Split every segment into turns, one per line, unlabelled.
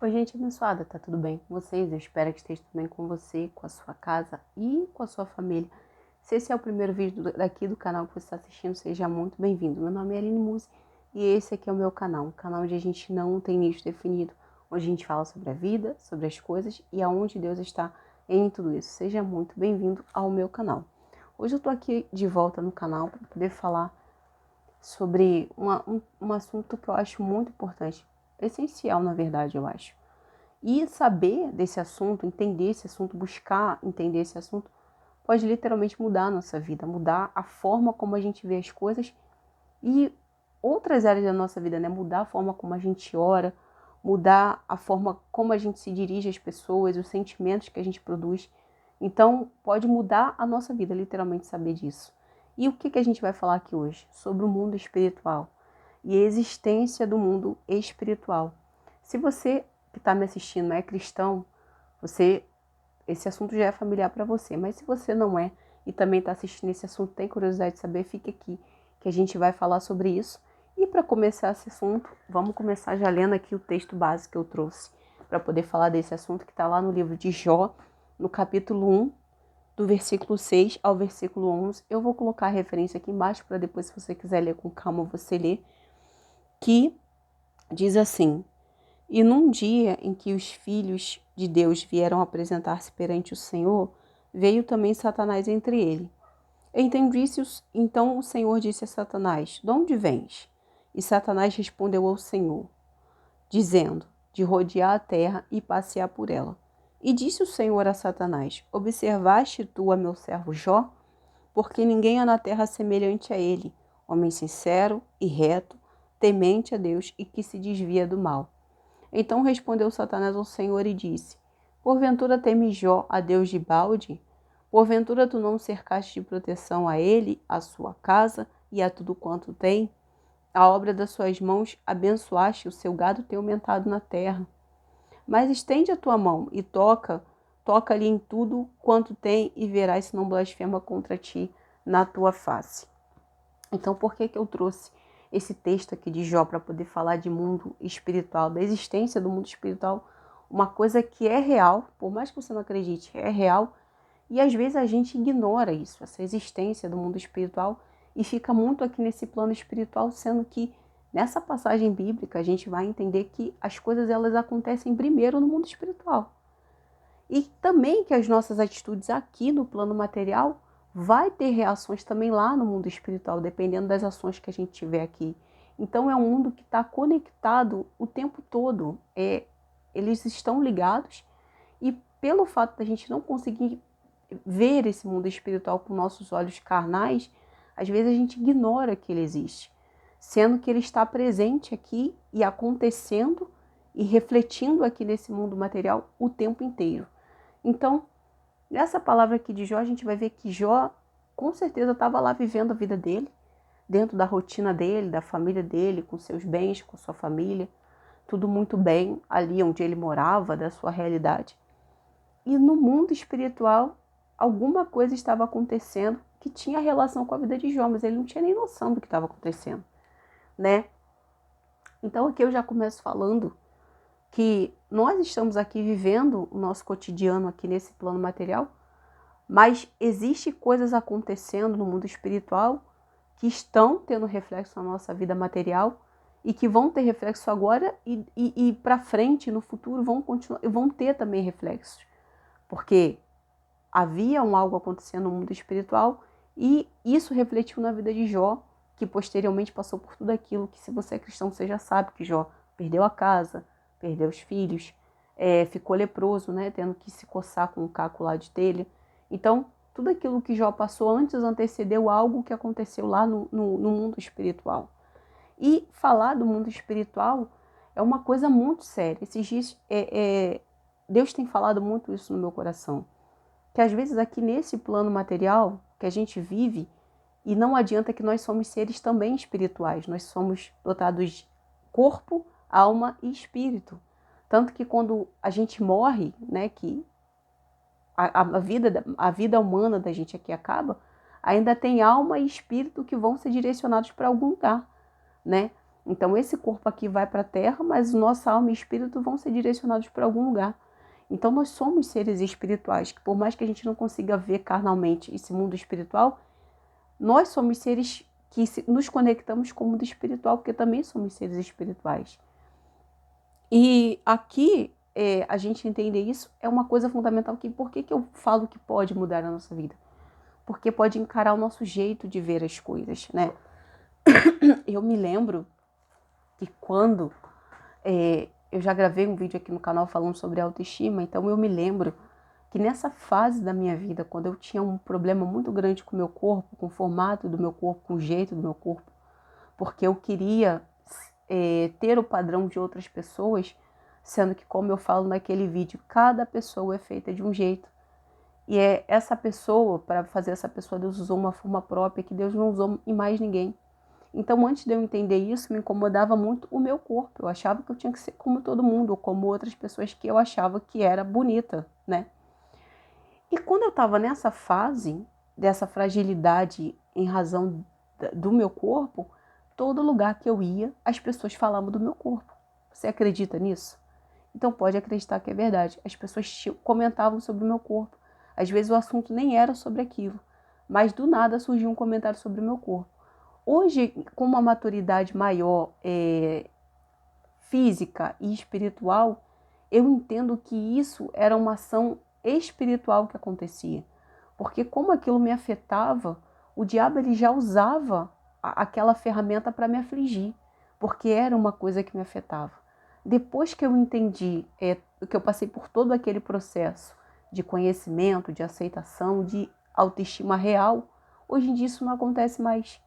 Oi, gente abençoada, tá tudo bem com vocês? Eu espero que esteja tudo bem com você, com a sua casa e com a sua família. Se esse é o primeiro vídeo daqui do canal que você está assistindo, seja muito bem-vindo. Meu nome é Aline Musi e esse aqui é o meu canal, um canal onde a gente não tem nicho definido, onde a gente fala sobre a vida, sobre as coisas e aonde Deus está em tudo isso. Seja muito bem-vindo ao meu canal. Hoje eu tô aqui de volta no canal para poder falar sobre um assunto que eu acho muito importante, essencial na verdade, eu acho. E saber desse assunto, entender esse assunto, buscar entender esse assunto, pode literalmente mudar a nossa vida, mudar a forma como a gente vê as coisas e outras áreas da nossa vida, né? Mudar a forma como a gente ora, mudar a forma como a gente se dirige às pessoas, os sentimentos que a gente produz. Então, pode mudar a nossa vida, literalmente, saber disso. E o que a gente vai falar aqui hoje? Sobre o mundo espiritual e a existência do mundo espiritual. Se você que está me assistindo é cristão, esse assunto já é familiar para você. Mas se você não é e também está assistindo esse assunto, tem curiosidade de saber, fique aqui que a gente vai falar sobre isso. E para começar esse assunto, vamos começar já lendo aqui o texto básico que eu trouxe para poder falar desse assunto que está lá no livro de Jó, no capítulo 1, do versículo 6 ao versículo 11. Eu vou colocar a referência aqui embaixo para depois, se você quiser ler com calma, você ler, que diz assim: E num dia em que os filhos de Deus vieram apresentar-se perante o Senhor, veio também Satanás entre ele. Então o Senhor disse a Satanás: De onde vens? E Satanás respondeu ao Senhor, dizendo: De rodear a terra e passear por ela. E disse o Senhor a Satanás: Observaste tu a meu servo Jó? Porque ninguém há na terra semelhante a ele, homem sincero e reto, temente a Deus e que se desvia do mal. Então respondeu Satanás ao Senhor e disse: Porventura teme Jó a Deus de balde? Porventura tu não cercaste de proteção a ele, a sua casa e a tudo quanto tem? A obra das suas mãos abençoaste, o seu gado tem aumentado na terra. Mas estende a tua mão e toca-lhe em tudo quanto tem e verás se não blasfema contra ti na tua face. Então, por que eu trouxe esse texto aqui de Jó para poder falar de mundo espiritual, da existência do mundo espiritual? Uma coisa que é real, por mais que você não acredite, é real. E às vezes a gente ignora isso, essa existência do mundo espiritual, e fica muito aqui nesse plano espiritual, sendo que nessa passagem bíblica a gente vai entender que as coisas elas acontecem primeiro no mundo espiritual. E também que as nossas atitudes aqui no plano material vai ter reações também lá no mundo espiritual, dependendo das ações que a gente tiver aqui. Então é um mundo que está conectado o tempo todo. Eles estão ligados e pelo fato da gente não conseguir ver esse mundo espiritual com nossos olhos carnais, às vezes a gente ignora que ele existe, sendo que ele está presente aqui e acontecendo e refletindo aqui nesse mundo material o tempo inteiro. Então, nessa palavra aqui de Jó, a gente vai ver que Jó, com certeza, estava lá vivendo a vida dele, dentro da rotina dele, da família dele, com seus bens, com sua família, tudo muito bem ali onde ele morava, da sua realidade. E no mundo espiritual, alguma coisa estava acontecendo que tinha relação com a vida de Jó, mas ele não tinha nem noção do que estava acontecendo, né? Então aqui eu já começo falando que nós estamos aqui vivendo o nosso cotidiano aqui nesse plano material, mas existe coisas acontecendo no mundo espiritual que estão tendo reflexo na nossa vida material e que vão ter reflexo agora e para frente, no futuro, vão ter também reflexos. Porque havia algo acontecendo no mundo espiritual e isso refletiu na vida de Jó, que posteriormente passou por tudo aquilo que, se você é cristão, você já sabe que Jó perdeu a casa, perdeu os filhos, ficou leproso, né, tendo que se coçar com um caco lá de telha. Então, tudo aquilo que Jó passou antes antecedeu algo que aconteceu lá no mundo espiritual. E falar do mundo espiritual é uma coisa muito séria. Esses dias, Deus tem falado muito isso no meu coração. Que às vezes aqui nesse plano material que a gente vive, e não adianta que nós somos seres também espirituais, nós somos dotados de corpo, alma e espírito. Tanto que quando a gente morre, né, que a vida humana da gente aqui acaba, ainda tem alma e espírito que vão ser direcionados para algum lugar, né? Então esse corpo aqui vai para a Terra, mas nossa alma e espírito vão ser direcionados para algum lugar. Então nós somos seres espirituais, que por mais que a gente não consiga ver carnalmente esse mundo espiritual, nós somos seres que nos conectamos com o mundo espiritual, porque também somos seres espirituais. E aqui, a gente entender isso é uma coisa fundamental. Por que eu falo que pode mudar a nossa vida? Porque pode encarar o nosso jeito de ver as coisas, né? Eu me lembro que quando... eu já gravei um vídeo aqui no canal falando sobre autoestima, então eu me lembro que nessa fase da minha vida, quando eu tinha um problema muito grande com o meu corpo, com o formato do meu corpo, com o jeito do meu corpo, porque eu queria ter o padrão de outras pessoas, sendo que, como eu falo naquele vídeo, cada pessoa é feita de um jeito. E é essa pessoa, para fazer essa pessoa, Deus usou uma forma própria que Deus não usou em mais ninguém. Então, antes de eu entender isso, me incomodava muito o meu corpo. Eu achava que eu tinha que ser como todo mundo, ou como outras pessoas que eu achava que era bonita, né? E quando eu estava nessa fase, dessa fragilidade em razão do meu corpo, todo lugar que eu ia, as pessoas falavam do meu corpo. Você acredita nisso? Então pode acreditar que é verdade. As pessoas comentavam sobre o meu corpo. Às vezes o assunto nem era sobre aquilo, mas do nada surgiu um comentário sobre o meu corpo. Hoje, com uma maturidade maior física e espiritual, eu entendo que isso era uma ação espiritual que acontecia. Porque como aquilo me afetava, o diabo ele já usava aquela ferramenta para me afligir, porque era uma coisa que me afetava. Depois que eu entendi, que eu passei por todo aquele processo de conhecimento, de aceitação, de autoestima real, hoje em dia isso não acontece mais.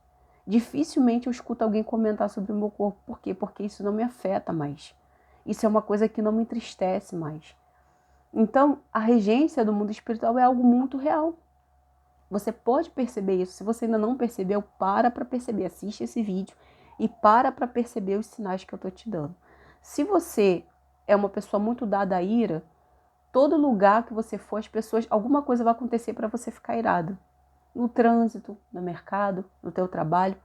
Dificilmente eu escuto alguém comentar sobre o meu corpo. Por quê? Porque isso não me afeta mais. Isso é uma coisa que não me entristece mais. Então, a regência do mundo espiritual é algo muito real. Você pode perceber isso. Se você ainda não percebeu, para perceber. Assiste esse vídeo e para perceber os sinais que eu estou te dando. Se você é uma pessoa muito dada à ira, todo lugar que você for, as pessoas, alguma coisa vai acontecer para você ficar irado. No trânsito, no mercado, no teu trabalho,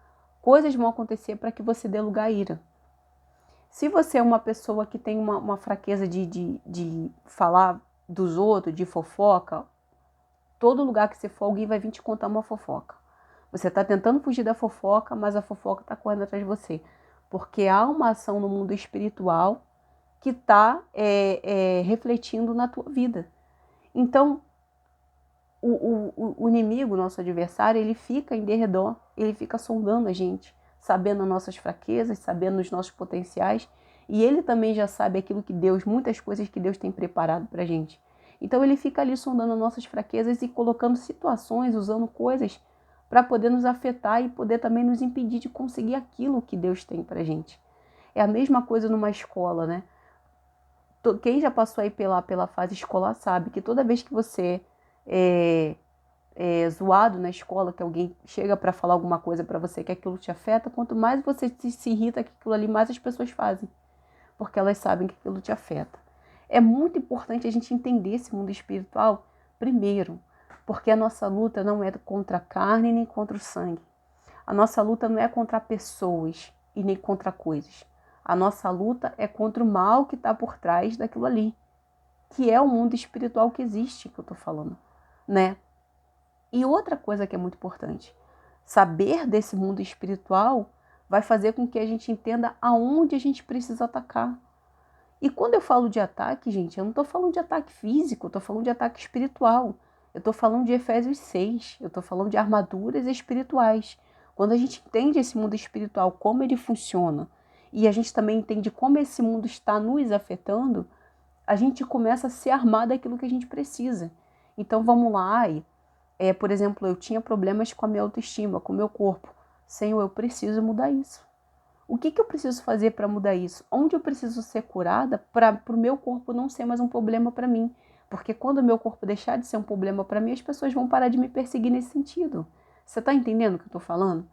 coisas vão acontecer para que você dê lugar à ira. Se você é uma pessoa que tem uma fraqueza de falar dos outros, de fofoca, todo lugar que você for, alguém vai vir te contar uma fofoca. Você está tentando fugir da fofoca, mas a fofoca está correndo atrás de você. Porque há uma ação no mundo espiritual que está refletindo na tua vida. Então, o inimigo, nosso adversário, ele fica em derredor, ele fica sondando a gente, sabendo as nossas fraquezas, sabendo os nossos potenciais, e ele também já sabe aquilo que Deus, muitas coisas que Deus tem preparado pra gente. Então ele fica ali sondando as nossas fraquezas e colocando situações, usando coisas para poder nos afetar e poder também nos impedir de conseguir aquilo que Deus tem pra gente. É a mesma coisa numa escola, né? Quem já passou aí pela fase escolar sabe que toda vez que você zoado na escola, que alguém chega para falar alguma coisa para você que aquilo te afeta, quanto mais você se irrita com aquilo ali, mais as pessoas fazem, porque elas sabem que aquilo te afeta. É muito importante a gente entender esse mundo espiritual, primeiro, porque a nossa luta não é contra a carne nem contra o sangue. A nossa luta não é contra pessoas e nem contra coisas. A nossa luta é contra o mal que está por trás daquilo ali, que é o mundo espiritual que existe, que eu estou falando, né? E outra coisa que é muito importante, saber desse mundo espiritual vai fazer com que a gente entenda aonde a gente precisa atacar. E quando eu falo de ataque, gente, eu não estou falando de ataque físico, eu estou falando de ataque espiritual. Eu estou falando de Efésios 6, eu estou falando de armaduras espirituais. Quando a gente entende esse mundo espiritual, como ele funciona, e a gente também entende como esse mundo está nos afetando, a gente começa a se armar daquilo que a gente precisa. Então vamos lá, por exemplo, eu tinha problemas com a minha autoestima, com o meu corpo. Senhor, eu preciso mudar isso. O que eu preciso fazer para mudar isso? Onde eu preciso ser curada para o meu corpo não ser mais um problema para mim? Porque quando o meu corpo deixar de ser um problema para mim, as pessoas vão parar de me perseguir nesse sentido. Você está entendendo o que eu estou falando?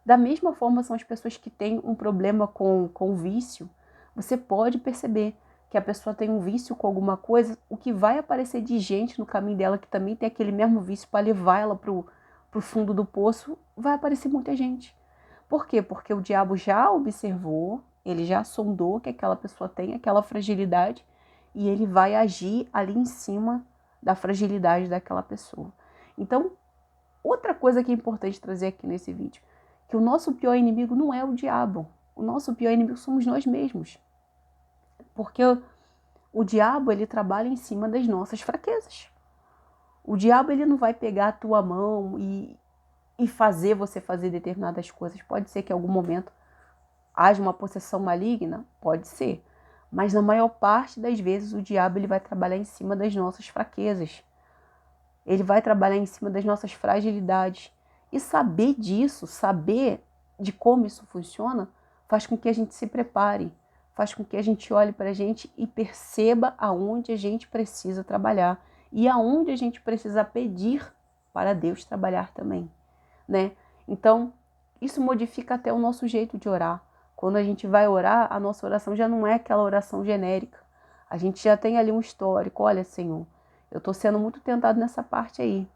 Da mesma forma são as pessoas que têm um problema com o vício. Você pode perceber que a pessoa tem um vício com alguma coisa, o que vai aparecer de gente no caminho dela que também tem aquele mesmo vício para levar ela para o fundo do poço, vai aparecer muita gente. Por quê? Porque o diabo já observou, ele já sondou que aquela pessoa tem aquela fragilidade e ele vai agir ali em cima da fragilidade daquela pessoa. Então, outra coisa que é importante trazer aqui nesse vídeo, que o nosso pior inimigo não é o diabo. O nosso pior inimigo somos nós mesmos. Porque o diabo, ele trabalha em cima das nossas fraquezas. O diabo, ele não vai pegar a tua mão e fazer você fazer determinadas coisas. Pode ser que em algum momento haja uma possessão maligna? Pode ser. Mas na maior parte das vezes o diabo, ele vai trabalhar em cima das nossas fraquezas. Ele vai trabalhar em cima das nossas fragilidades. E saber disso, saber de como isso funciona, faz com que a gente se prepare, faz com que a gente olhe para a gente e perceba aonde a gente precisa trabalhar e aonde a gente precisa pedir para Deus trabalhar também, né? Então, isso modifica até o nosso jeito de orar. Quando a gente vai orar, a nossa oração já não é aquela oração genérica. A gente já tem ali um histórico. Olha, Senhor, eu estou sendo muito tentado nessa parte aí.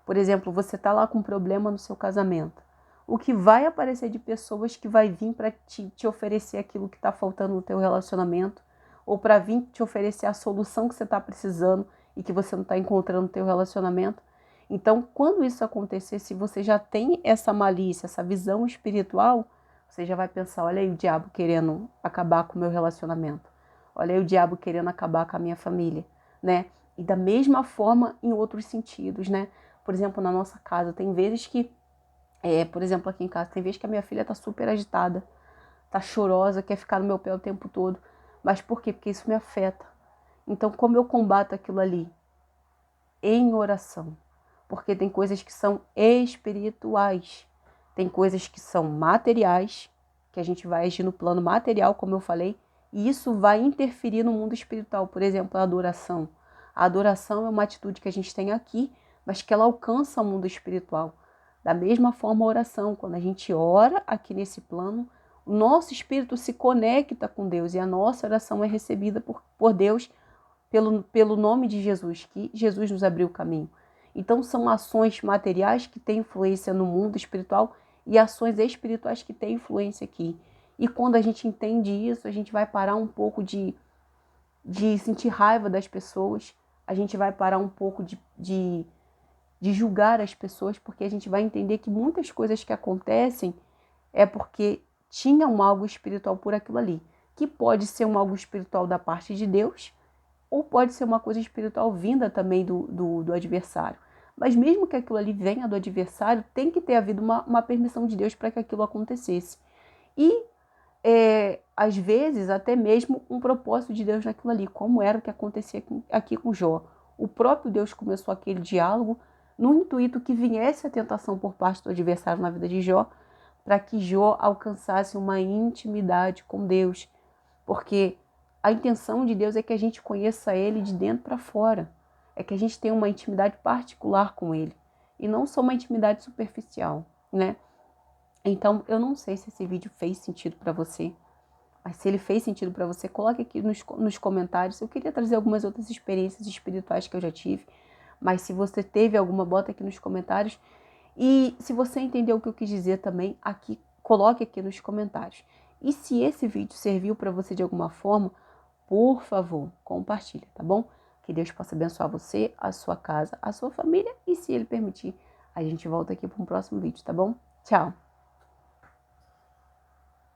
Por exemplo, você está lá com um problema no seu casamento. O que vai aparecer de pessoas que vai vir para te oferecer aquilo que está faltando no teu relacionamento, ou para vir te oferecer a solução que você está precisando e que você não está encontrando no teu relacionamento. Então, quando isso acontecer, se você já tem essa malícia, essa visão espiritual, você já vai pensar, olha aí o diabo querendo acabar com o meu relacionamento. Olha aí o diabo querendo acabar com a minha família, né? E da mesma forma em outros sentidos, né? Por exemplo, na nossa casa, tem vezes que, por exemplo, aqui em casa, tem vezes que a minha filha tá super agitada, tá chorosa, quer ficar no meu pé o tempo todo. Mas por quê? Porque isso me afeta. Então, como eu combato aquilo ali? Em oração. Porque tem coisas que são espirituais, tem coisas que são materiais, que a gente vai agir no plano material, como eu falei, e isso vai interferir no mundo espiritual. Por exemplo, a adoração. A adoração é uma atitude que a gente tem aqui, mas que ela alcança o mundo espiritual. Da mesma forma, a oração. Quando a gente ora aqui nesse plano, o nosso espírito se conecta com Deus e a nossa oração é recebida por Deus pelo nome de Jesus, que Jesus nos abriu o caminho. Então, são ações materiais que têm influência no mundo espiritual e ações espirituais que têm influência aqui. E quando a gente entende isso, a gente vai parar um pouco de sentir raiva das pessoas, a gente vai parar um pouco de julgar as pessoas, porque a gente vai entender que muitas coisas que acontecem é porque tinha um algo espiritual por aquilo ali, que pode ser um algo espiritual da parte de Deus, ou pode ser uma coisa espiritual vinda também do adversário. Mas mesmo que aquilo ali venha do adversário, tem que ter havido uma permissão de Deus para que aquilo acontecesse. E, às vezes, até mesmo um propósito de Deus naquilo ali, como era o que acontecia aqui com Jó. O próprio Deus começou aquele diálogo no intuito que viesse a tentação por parte do adversário na vida de Jó, para que Jó alcançasse uma intimidade com Deus. Porque a intenção de Deus é que a gente conheça Ele de dentro para fora. É que a gente tenha uma intimidade particular com Ele. E não só uma intimidade superficial, né? Então, eu não sei se esse vídeo fez sentido para você. Mas se ele fez sentido para você, coloque aqui nos comentários. Eu queria trazer algumas outras experiências espirituais que eu já tive. Mas se você teve alguma, bota aqui nos comentários. E se você entendeu o que eu quis dizer também, aqui, coloque aqui nos comentários. E se esse vídeo serviu para você de alguma forma, por favor, compartilhe, tá bom? Que Deus possa abençoar você, a sua casa, a sua família. E se Ele permitir, a gente volta aqui para um próximo vídeo, tá bom? Tchau!